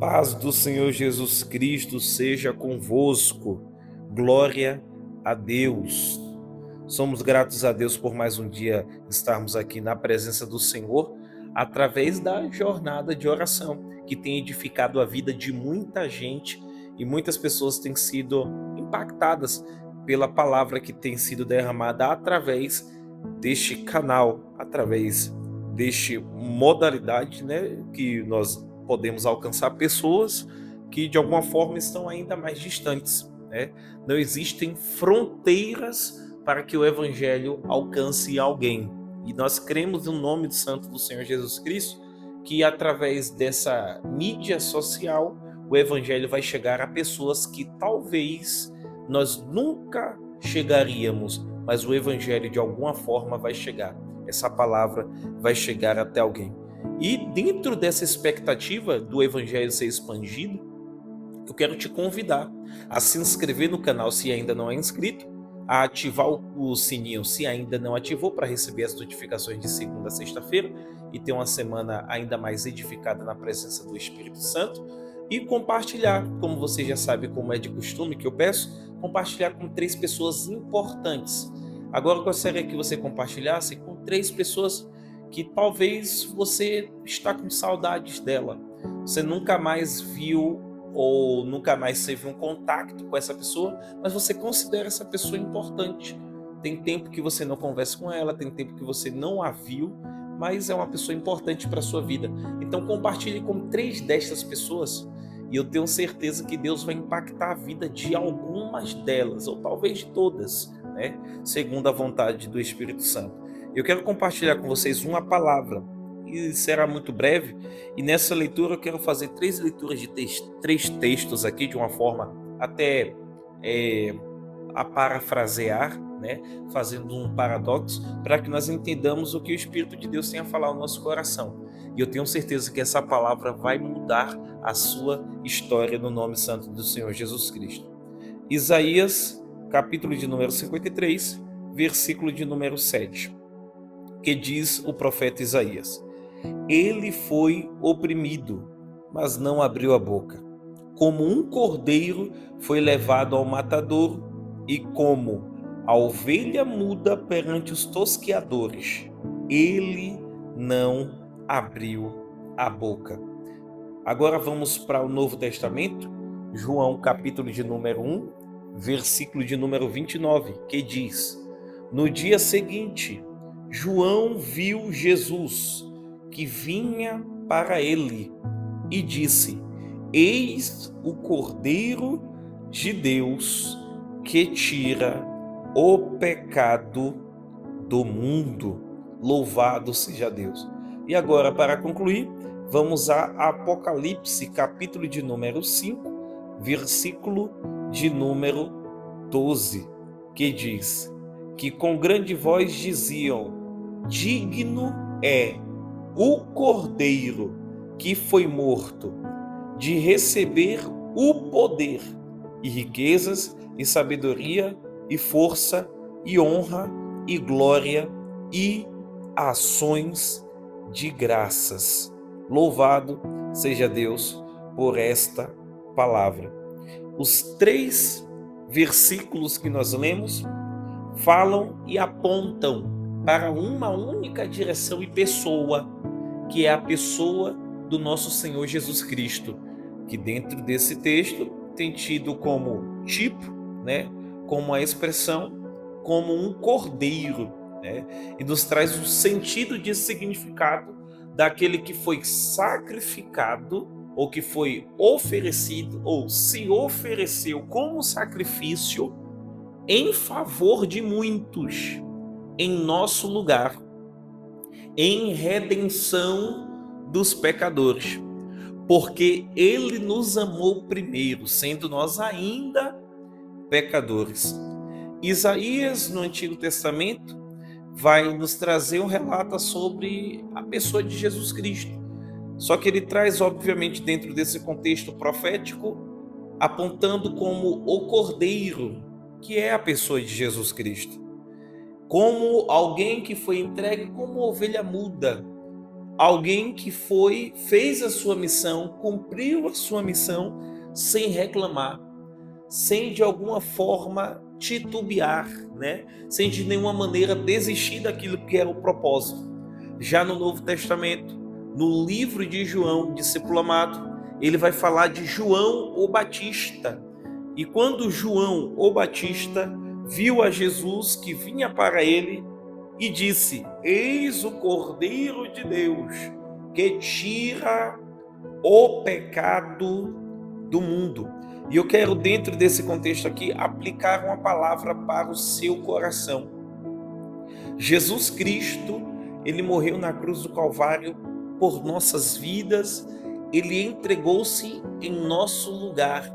Paz do Senhor Jesus Cristo seja convosco. Glória a Deus. Somos gratos a Deus por mais um dia estarmos aqui na presença do Senhor através da jornada de oração que tem edificado a vida de muita gente e muitas pessoas têm sido impactadas pela palavra que tem sido derramada através deste canal, através deste modalidade, que nós podemos alcançar pessoas que de alguma forma estão ainda mais distantes, né? Não existem fronteiras para que o evangelho alcance alguém. E nós cremos no nome santo do Senhor Jesus Cristo que através dessa mídia social o evangelho vai chegar a pessoas que talvez nós nunca chegaríamos, mas o evangelho de alguma forma vai chegar. Essa palavra vai chegar até alguém. E dentro dessa expectativa do evangelho ser expandido, eu quero te convidar a se inscrever no canal se ainda não é inscrito, a ativar o sininho se ainda não ativou para receber as notificações de segunda a sexta-feira e ter uma semana ainda mais edificada na presença do Espírito Santo e compartilhar, como você já sabe, como é de costume que eu peço, compartilhar com 3 pessoas importantes. Agora eu gostaria que você compartilhasse com 3 pessoas que talvez você está com saudades dela. Você nunca mais viu ou nunca mais teve um contato com essa pessoa, mas você considera essa pessoa importante. Tem tempo que você não conversa com ela, tem tempo que você não a viu, mas é uma pessoa importante para a sua vida. Então compartilhe com 3 destas pessoas e eu tenho certeza que Deus vai impactar a vida de algumas delas, ou talvez de todas, né? Segundo a vontade do Espírito Santo. Eu quero compartilhar com vocês uma palavra, e será muito breve, e nessa leitura eu quero fazer 3 leituras de 3 textos aqui, de uma forma até a parafrasear, né? Fazendo um paradoxo, para que nós entendamos o que o Espírito de Deus tem a falar ao nosso coração. E eu tenho certeza que essa palavra vai mudar a sua história no nome santo do Senhor Jesus Cristo. Isaías, capítulo de número 53, versículo de número 7. Que diz o profeta Isaías: ele foi oprimido, mas não abriu a boca. Como um cordeiro foi levado ao matadouro, e como a ovelha muda perante os tosqueadores, ele não abriu a boca. Agora vamos para o Novo Testamento, João capítulo de número 1, versículo de número 29, que diz: no dia seguinte, João viu Jesus, que vinha para ele, e disse: eis o Cordeiro de Deus, que tira o pecado do mundo. Louvado seja Deus. E agora, para concluir, vamos a Apocalipse, capítulo de número 5, versículo de número 12, que diz: que com grande voz diziam: digno é o Cordeiro que foi morto de receber o poder e riquezas e sabedoria e força e honra e glória e ações de graças. Louvado seja Deus por esta palavra. Os 3 versículos que nós lemos falam e apontam para uma única direção e pessoa, que é a pessoa do nosso Senhor Jesus Cristo, que dentro desse texto tem tido como tipo, como a expressão, como um cordeiro, e nos traz um sentido de significado daquele que foi sacrificado, ou que foi oferecido, ou se ofereceu como sacrifício em favor de muitos, em nosso lugar, em redenção dos pecadores, porque ele nos amou primeiro, sendo nós ainda pecadores. Isaías, no Antigo Testamento, vai nos trazer um relato sobre a pessoa de Jesus Cristo. Só que ele traz, obviamente, dentro desse contexto profético, apontando como o Cordeiro, que é a pessoa de Jesus Cristo. Como alguém que foi entregue como ovelha muda, alguém que fez a sua missão, cumpriu a sua missão sem reclamar, sem de alguma forma titubear, né? Sem de nenhuma maneira desistir daquilo que era o propósito. Já no Novo Testamento, no livro de João, discípulo amado, ele vai falar de João o Batista. E quando João o Batista viu a Jesus que vinha para ele e disse: eis o Cordeiro de Deus que tira o pecado do mundo. E eu quero, dentro desse contexto aqui, aplicar uma palavra para o seu coração. Jesus Cristo, ele morreu na cruz do Calvário por nossas vidas, ele entregou-se em nosso lugar.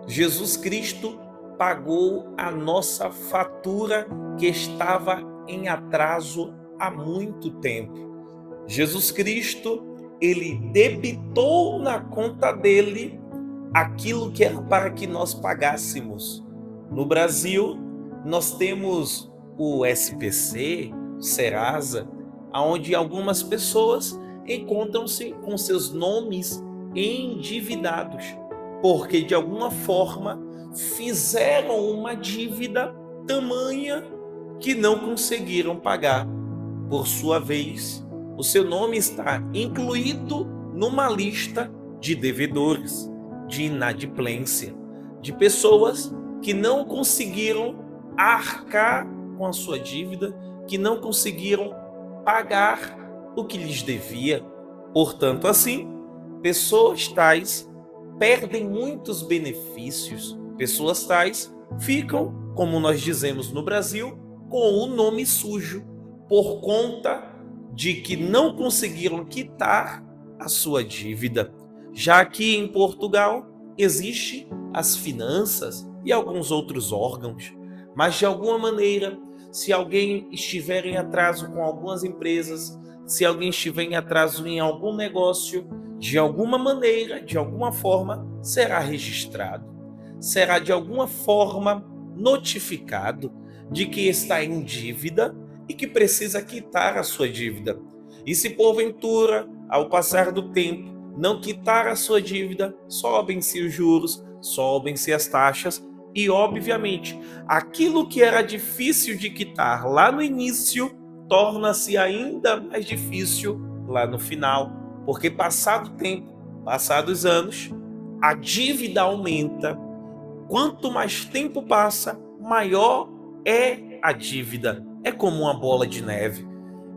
Jesus Cristo pagou a nossa fatura que estava em atraso há muito tempo. Jesus Cristo, ele debitou na conta dele aquilo que era para que nós pagássemos. No Brasil, nós temos o SPC, o Serasa, onde algumas pessoas encontram-se com seus nomes endividados, porque de alguma forma fizeram uma dívida tamanha que não conseguiram pagar. Por sua vez, o seu nome está incluído numa lista de devedores, de inadimplência, de pessoas que não conseguiram arcar com a sua dívida, que não conseguiram pagar o que lhes devia. Portanto, assim, pessoas tais perdem muitos benefícios, pessoas tais ficam, como nós dizemos no Brasil, com o nome sujo, por conta de que não conseguiram quitar a sua dívida. Já aqui em Portugal, existe as finanças e alguns outros órgãos, mas de alguma maneira, se alguém estiver em atraso com algumas empresas, se alguém estiver em atraso em algum negócio, de alguma maneira, de alguma forma, será registrado. Será de alguma forma notificado de que está em dívida e que precisa quitar a sua dívida. E se porventura, ao passar do tempo, não quitar a sua dívida, sobem-se os juros, sobem-se as taxas e, obviamente, aquilo que era difícil de quitar lá no início torna-se ainda mais difícil lá no final, porque passado o tempo, passados anos, a dívida aumenta. Quanto mais tempo passa, maior é a dívida. É como uma bola de neve.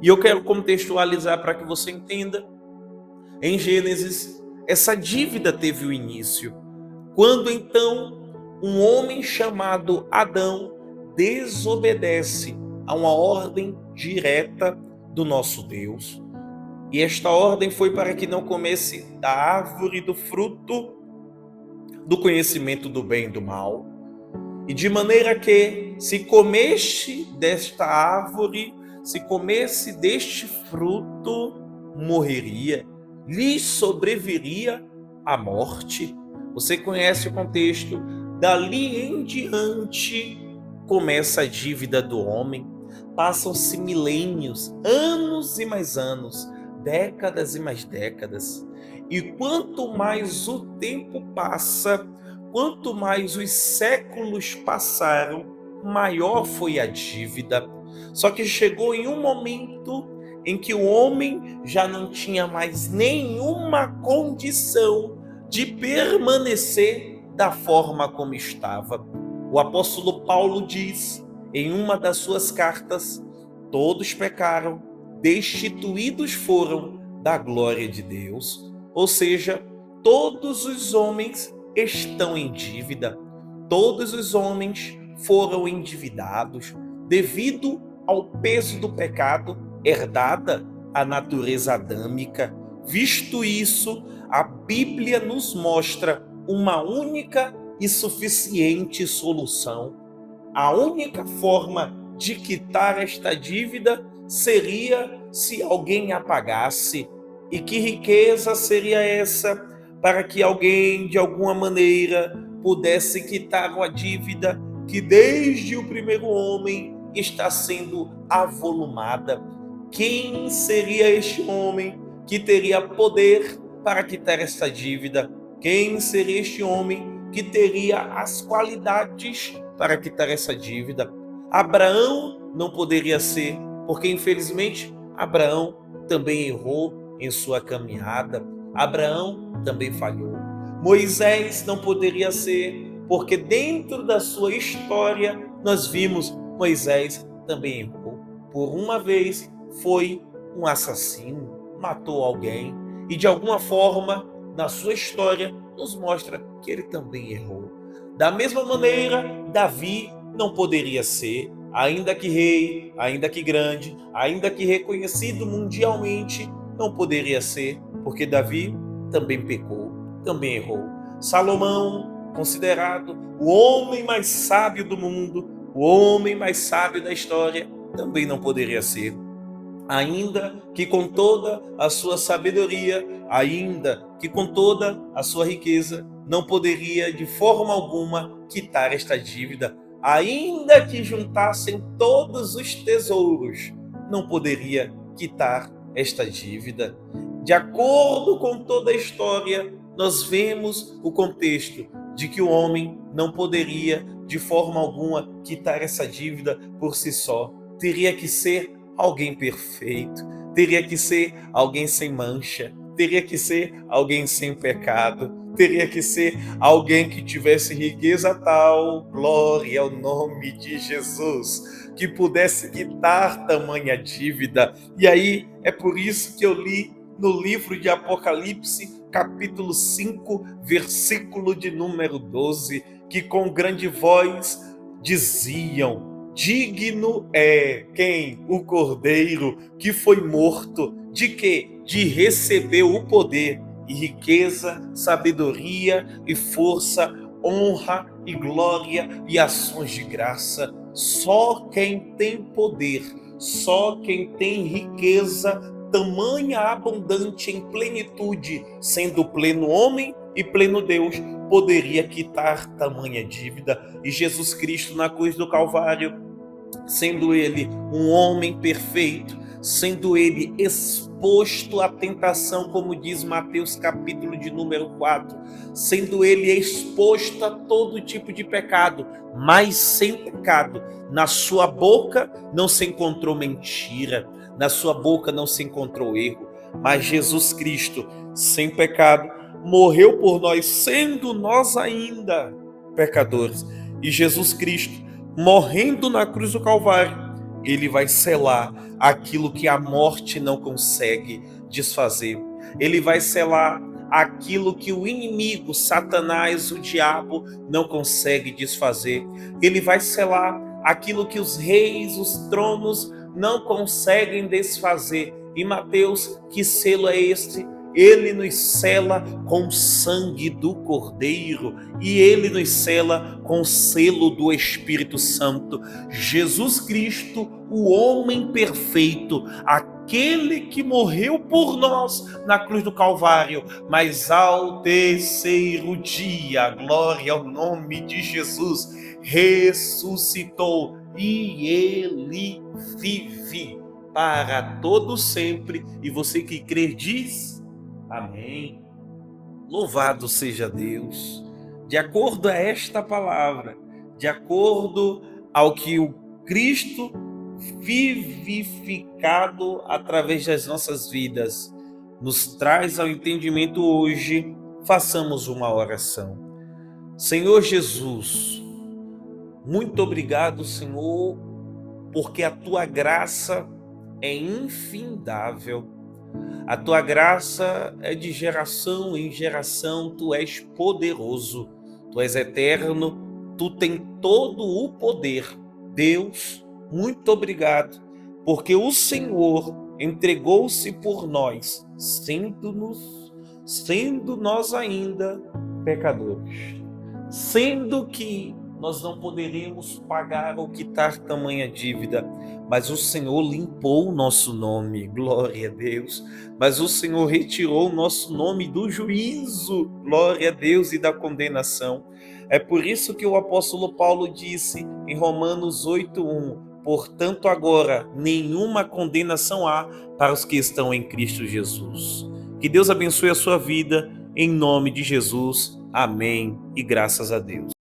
E eu quero contextualizar para que você entenda. Em Gênesis, essa dívida teve o início, quando então um homem chamado Adão desobedece a uma ordem direta do nosso Deus. E esta ordem foi para que não comesse da árvore do fruto do conhecimento do bem e do mal. E de maneira que, se comesse desta árvore, se comesse deste fruto, morreria, lhe sobreviria a morte. Você conhece o contexto? Dali em diante começa a dívida do homem. Passam-se milênios, anos e mais anos, décadas e mais décadas. E quanto mais o tempo passa, quanto mais os séculos passaram, maior foi a dívida. Só que chegou em um momento em que o homem já não tinha mais nenhuma condição de permanecer da forma como estava. O apóstolo Paulo diz em uma das suas cartas: todos pecaram, destituídos foram da glória de Deus. Ou seja, todos os homens estão em dívida, todos os homens foram endividados devido ao peso do pecado herdada à natureza adâmica. Visto isso, a Bíblia nos mostra uma única e suficiente solução. A única forma de quitar esta dívida seria se alguém a pagasse. E que riqueza seria essa para que alguém, de alguma maneira, pudesse quitar uma dívida que desde o primeiro homem está sendo avolumada. quem seria este homem que teria poder para quitar esta dívida? Quem seria este homem que teria as qualidades para quitar essa dívida? Abraão não poderia ser, porque infelizmente Abraão também errou em sua caminhada. Abraão também falhou. Moisés não poderia ser, porque dentro da sua história nós vimos Moisés também errou. Por uma vez foi um assassino, matou alguém e de alguma forma na sua história nos mostra que ele também errou. Da mesma maneira, Davi não poderia ser, ainda que rei, ainda que grande, ainda que reconhecido mundialmente, não poderia ser, porque Davi também pecou, também errou. Salomão, considerado o homem mais sábio do mundo, o homem mais sábio da história, também não poderia ser. Ainda que com toda a sua sabedoria, ainda que com toda a sua riqueza, não poderia de forma alguma quitar esta dívida. Ainda que juntassem todos os tesouros, não poderia quitar esta dívida. De acordo com toda a história, nós vemos o contexto de que o homem não poderia de forma alguma quitar essa dívida por si só. Teria que ser alguém perfeito, teria que ser alguém sem mancha, teria que ser alguém sem pecado, teria que ser alguém que tivesse riqueza tal, glória ao nome de Jesus, que pudesse quitar tamanha dívida. E aí é por isso que eu li no livro de Apocalipse, capítulo 5, versículo de número 12, que com grande voz diziam: digno é quem? O Cordeiro que foi morto. De quê? De receber o poder e riqueza, sabedoria e força, honra e glória e ações de graça. Só quem tem poder, só quem tem riqueza, tamanha abundante em plenitude, sendo pleno homem e pleno Deus, poderia quitar tamanha dívida. E Jesus Cristo na cruz do Calvário, sendo ele um homem perfeito, sendo ele exposto à tentação, como diz Mateus capítulo de número 4, sendo ele exposto a todo tipo de pecado, mas sem pecado. Na sua boca não se encontrou mentira, na sua boca não se encontrou erro, mas Jesus Cristo, sem pecado, morreu por nós, sendo nós ainda pecadores. E Jesus Cristo, morrendo na cruz do Calvário, ele vai selar aquilo que a morte não consegue desfazer. Ele vai selar aquilo que o inimigo, Satanás, o diabo, não consegue desfazer. Ele vai selar aquilo que os reis, os tronos não conseguem desfazer. E Mateus, que selo é este? Ele nos sela com o sangue do Cordeiro e ele nos sela com o selo do Espírito Santo. Jesus Cristo, o homem perfeito, aquele que morreu por nós na cruz do Calvário, mas ao terceiro dia, glória ao nome de Jesus, ressuscitou e ele vive para todo sempre. E você que crê diz: amém. Louvado seja Deus. De acordo a esta palavra, de acordo ao que o Cristo vivificado através das nossas vidas nos traz ao entendimento hoje, façamos uma oração. Senhor Jesus, muito obrigado, Senhor, porque a tua graça é infindável. A tua graça é de geração em geração, tu és poderoso, tu és eterno, tu tens todo o poder. Deus, muito obrigado, porque o Senhor entregou-se por nós, sendo nós ainda pecadores, sendo que nós não poderíamos pagar ou quitar tamanha dívida, mas o Senhor limpou o nosso nome, glória a Deus, mas o Senhor retirou o nosso nome do juízo, glória a Deus, e da condenação. É por isso que o apóstolo Paulo disse em Romanos 8:1, Portanto, agora, nenhuma condenação há para os que estão em Cristo Jesus. Que Deus abençoe a sua vida, em nome de Jesus. Amém e graças a Deus.